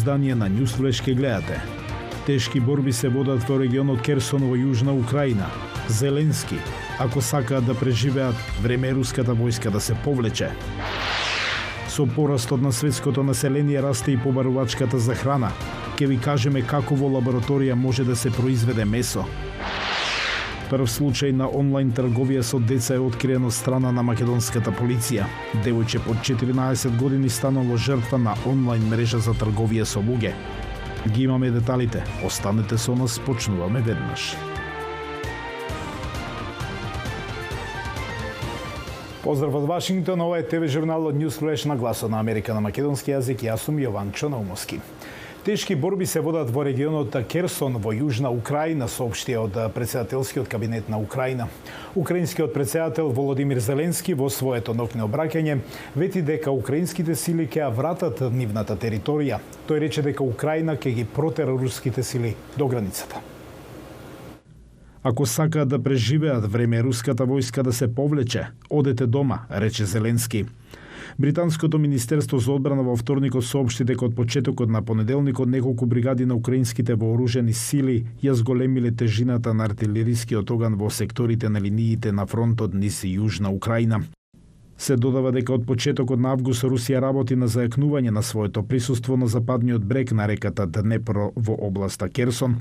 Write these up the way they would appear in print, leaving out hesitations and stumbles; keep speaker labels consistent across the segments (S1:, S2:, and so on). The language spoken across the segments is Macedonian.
S1: издание на Newsflash ке гледате. Тешки борби се водат во регионот Керсон во Јужна Украина. Зеленски, ако сакаат да преживеат, време е руската војска да се повлече. Со порастот на светското население расте и побарувачката за храна. Ке ви кажеме како во лабораторија може да се произведе месо. Прв случај на онлайн трговија со деца е откриен од страна на македонската полиција. Девојче под 14 години станало жртва на онлайн мрежа за трговија со луѓе. Ги имаме деталите. Останете со нас, почнуваме веднаш. Поздрав од Вашингтон, ова е ТВ журналот Newsflash на Гласот на Америка на македонски јазик. Јас сум Јованчо Наумовски. Тешки борби се водат во регионот Керсон во Јужна Украина, соопшти од председателскиот кабинет на Украина. Украинскиот председател Володимир Зеленски во своето ноќно обраќање вети дека украинските сили ќе вратат нивната територија. Тој рече дека Украина ќе ги протера руските сили до границата. Ако сакаат да преживеат, време е руската војска да се повлече. Одете дома, рече Зеленски. Британското министерство за одбрана во вторникот соопшти дека од почетокот на понеделникот неколку бригади на украинските вооружени сили ја зголемиле тежината на артилерискиот оган во секторите на линиите на фронтот низ Јужна Украина. Се додава дека од почетокот на август Русија работи на зајакнување на своето присуство на западниот брег на реката Днепро во областа Керсон.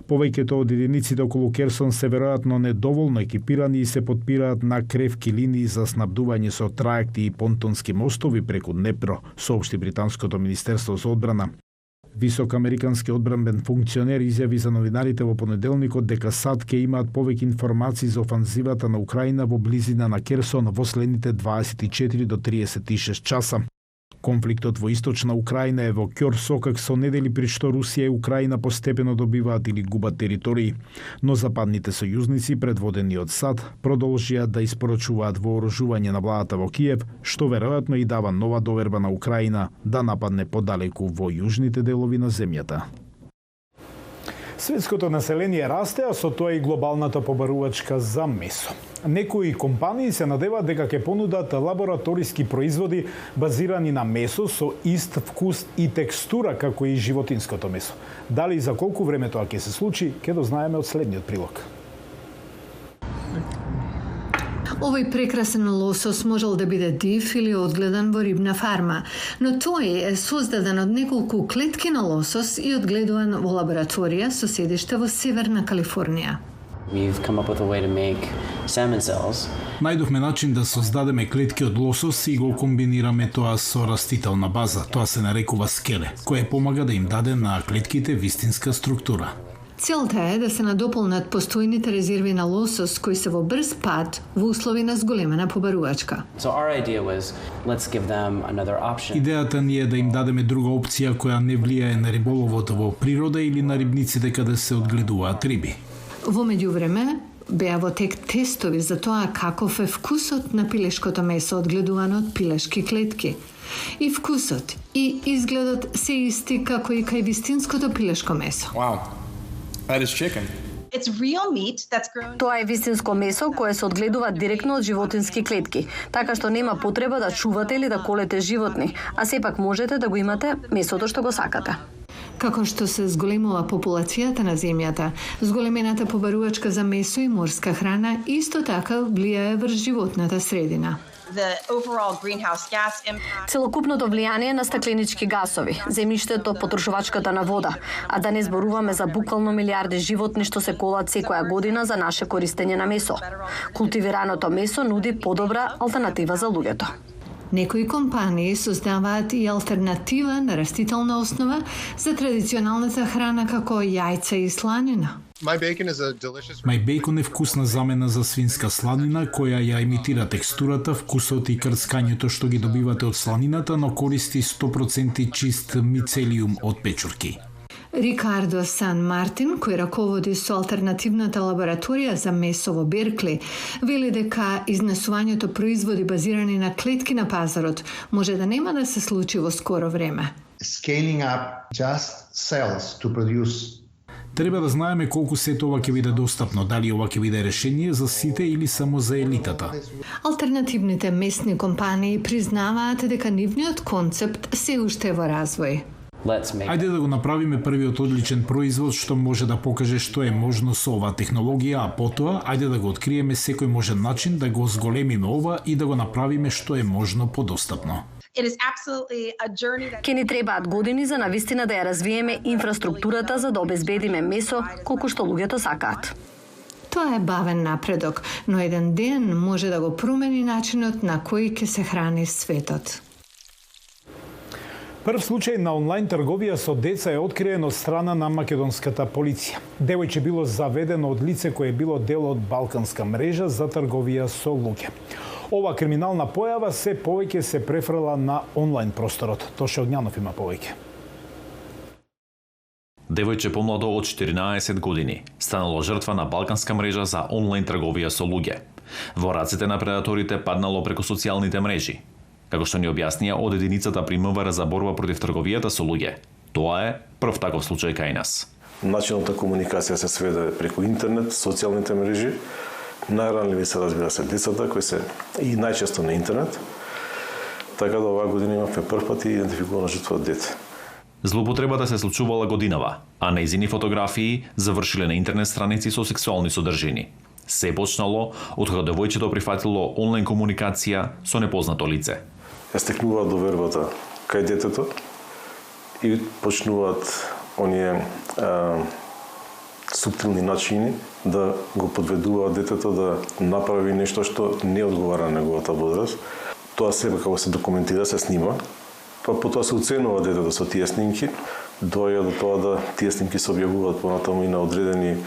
S1: Повеќето од единиците околу Керсон се веројатно недоволно екипирани и се подпираат на кревки линии за снабдување со траекти и понтонски мостови преку Днепро, соопшти британското министерство за одбрана. Висок американски одбранбен функционер изјави за новинарите во понеделникот дека САД ќе имаат повеќе информации за офанзивата на Украина во близина на Керсон во следните 24 до 36 часа. Конфликтот во источна Украина е во ќор сокак со недели при што Русија и Украина постепено добиваат или губат територии, но западните сојузници предводени од САД продолжија да испорачуваат вооружување на владата во Киев, што веројатно и дава нова доверба на Украина да нападне подалеку во јужните делови на земјата. Светското население расте, а со тоа и глобалната побарувачка за месо. Некои компании се надеваат дека ќе понудат лабораториски производи базирани на месо со ист вкус и текстура како и животинското месо. Дали и за колку време тоа ќе се случи, ќе дознаеме од следниот прилог.
S2: Овој прекрасен лосос можел да биде див или одгледан во рибна фарма, но тој е создаден од неколку клетки на лосос и одгледуван во лабораторија со седиште во Северна Калифорнија.
S1: Најдовме начин да создадеме клетки од лосос и го комбинираме тоа со растителна база. Тоа се нарекува скеле, кој помага да им даде на клетките вистинска структура.
S2: Целта е да се надополнат постојните резерви на лосос кои се во брз пад во услови на зголемена побарувачка.
S1: Идејата ни е да им дадеме друга опција која не влијае на риболовот во природа или на рибниците каде се одгледуваат риби.
S2: Во меѓувреме беа во тек тестови за тоа каков е вкусот на пилешкото месо одгледувано од пилешки клетки. И вкусот и изгледот се исти како и кај вистинското пилешко месо.
S3: Wow. That is chicken.
S4: Тоа е вистинско месо кое се одгледува директно од животински клетки, така што нема потреба да чувате или да колете животни, а сепак можете да го имате месото што го сакате.
S2: Како што се зголемува популацијата на земјата, зголемената побарувачка за месо и морска храна исто така влијае врз животната средина.
S4: Целокупното влијание на стакленички гасови, земјиштето, потрошувачката на вода, а да не зборуваме за буквално милиарди животни што се колат секоја година за наше користење на месо. Култивираното месо нуди подобра алтернатива за луѓето.
S2: Некои компании создаваат и алтернатива на растителна основа за традиционалната храна како јајца и сланина.
S1: Мај бејкон е вкусна замена за свинска сланина која ја имитира текстурата, вкусот и крцкањето што ги добивате од сланината, но користи 100% чист мицелиум од печурки.
S2: Рикардо Сан Мартин, кој раководи со алтернативната лабораторија за месо во Беркли, вели дека изнесувањето производи базирани на клетки на пазарот може да нема да се случи во скоро време.
S1: Треба да знаеме колку сето ова ќе биде достапно, дали ова ќе биде решение за сите или само за елитата.
S2: Алтернативните месни компании признаваат дека нивниот концепт се уште е во развој.
S1: Ајде да го направиме првиот одличен производ што може да покаже што е можно со оваа технологија, а потоа ајде да го откриеме секој можен начин да го зголемиме ова и да го направиме што е можно подостапно.
S4: Ке ни требаат години за навистина да ја развиеме инфраструктурата за да обезбедиме месо колку што луѓето сакаат.
S2: Тоа е бавен напредок, но еден ден може да го промени начинот на кој ќе се храни светот.
S1: Прв случај на онлайн трговија со деца е откриен од страна на македонската полиција. Девојче било заведено од лице кое било дел од балканска мрежа за трговија со луѓе. Ова криминална појава се повеќе се префрла на онлайн просторот. Тоше Огњанов има повеќе.
S5: Девојче помладо од 14 години станало жртва на балканска мрежа за онлайн трговија со луѓе. Во рацете на предаторите паднало преку социјалните мрежи. Како што ни објаснија од единицата при МВР за борба против трговијата со луѓе. Тоа е прв таков случај кај нас.
S6: Начинот на комуникација се сведе преку интернет, социјалните мрежи. Најранливи се, разбира се, децата кои се и најчесто на интернет. Така да оваа година имавме прв пат и идентификувано жртва од дете.
S5: Злоупотребата се случувала годинава, а нејзини фотографии завршиле на интернет страници со сексуални содржини. Се почнало откога девојчето прифатило онлайн комуникација со непознато лице.
S6: Ја стекнуваат довербата кај детето и почнуваат оние суптилни начини да го подведуваат детето да направи нешто што не одговара на неговата возраст. Тоа себе како се документира, се снима, па потоа се оценува детето со тие снимки, доаѓа до тоа да тие снимки се објавуваат понатаму и на одредени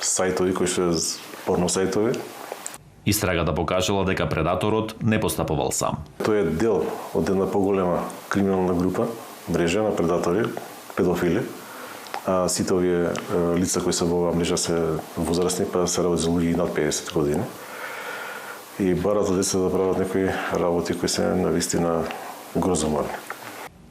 S6: сајтови кои што е порно сајтови.
S5: Истрагата покажала дека предаторот не постапувал сам.
S6: Тој е дел од една поголема криминална група, мрежа на предатори, педофили. А сите овие лица кои се во оваа мрежа се возрастни, па се работи за луѓе над 50 години. И барат од деца да прават некои работи кои се навистина грозоморни.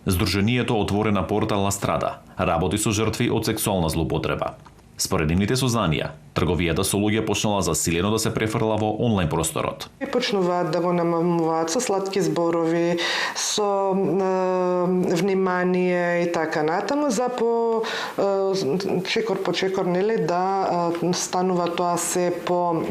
S5: Здруженијето Отворена порта Ла Страда работи со жртви од сексуална злоупотреба. Според нивните сознанија, трговијата со луѓе почнала засилено да се префрла во онлайн просторот.
S7: Почнуваат да го намамуваат со сладки зборови, со внимание и така натаму, за по чекор, нели, да станува тоа се по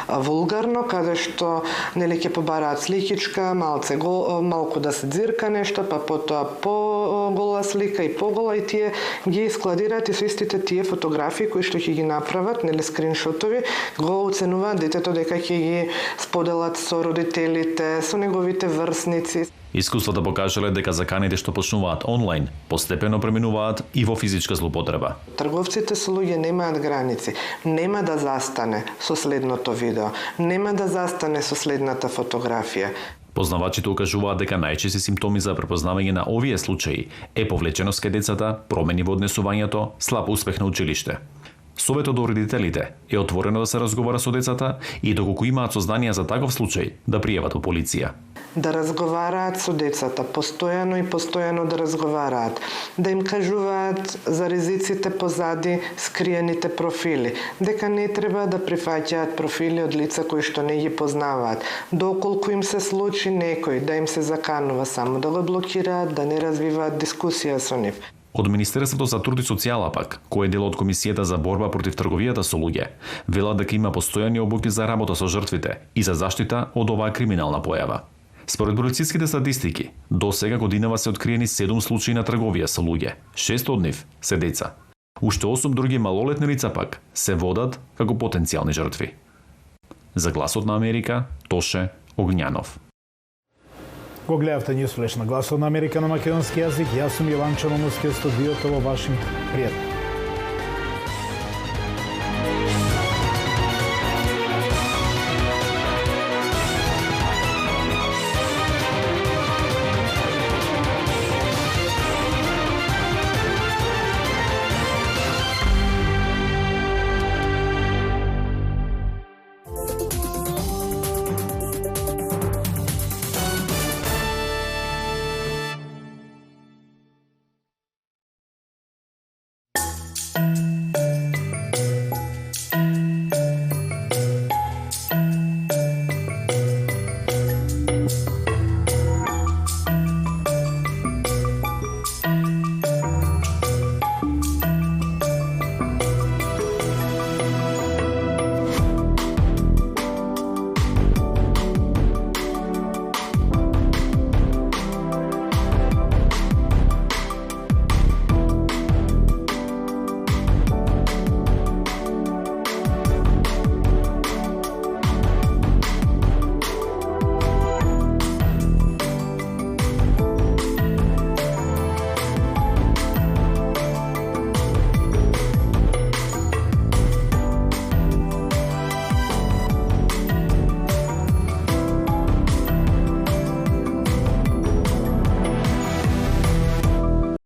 S7: вулгарно, каде што нели ќе побараат сликичка, малку да се дзирка нешто, па потоа по гола слика и погола, и тие ги складираат и со истите тие фотографии кои што ќе ги направат, нели скриншотови, го оценуваат детето дека ќе ги споделат со родителите, со неговите врсници.
S5: Искуствата покажале дека заканите што почнуваат онлайн постепено преминуваат и во физичка злоупотреба.
S7: Трговците со луѓе немаат граници. Нема да застане со следното видео, нема да застане со следната фотографија.
S5: Познавачите укажуваат дека најчести симптоми за препознавање на овие случаи е повлеченост кај децата, промени во однесувањето, слаб успех на училиште. Советот до родителите е отворено да се разговара со децата и доколку имаат сознанија за таков случај, да пријават во полиција.
S7: Да разговараат со децата, постојано да разговараат, да им кажуваат за ризиците позади скриените профили, дека не треба да прифаќаат профили од лица кои што не ги познаваат, доколку им се случи некој да им се заканува, само да го блокираат, да не развиваат дискусија со нив.
S5: Од Министерството за труд и социјала пак, кој е дел од Комисијата за борба против трговијата со луѓе, велат дека има постојани обуки за работа со жртвите и за заштита од оваа криминална појава. Според полициските статистики, до сега годинава се откриени 7 случаи на трговија со луѓе, 6 од нив се деца. Уште 8 други малолетни лица пак се водат како потенцијални жртви. За Гласот на Америка, Тоше Огњанов.
S1: Го гледавте Ньюс Флеш на Гласот на Америка на македонски јазик. Јас сум Јован Чономовски од студиото во Вашингтон. Пријатно.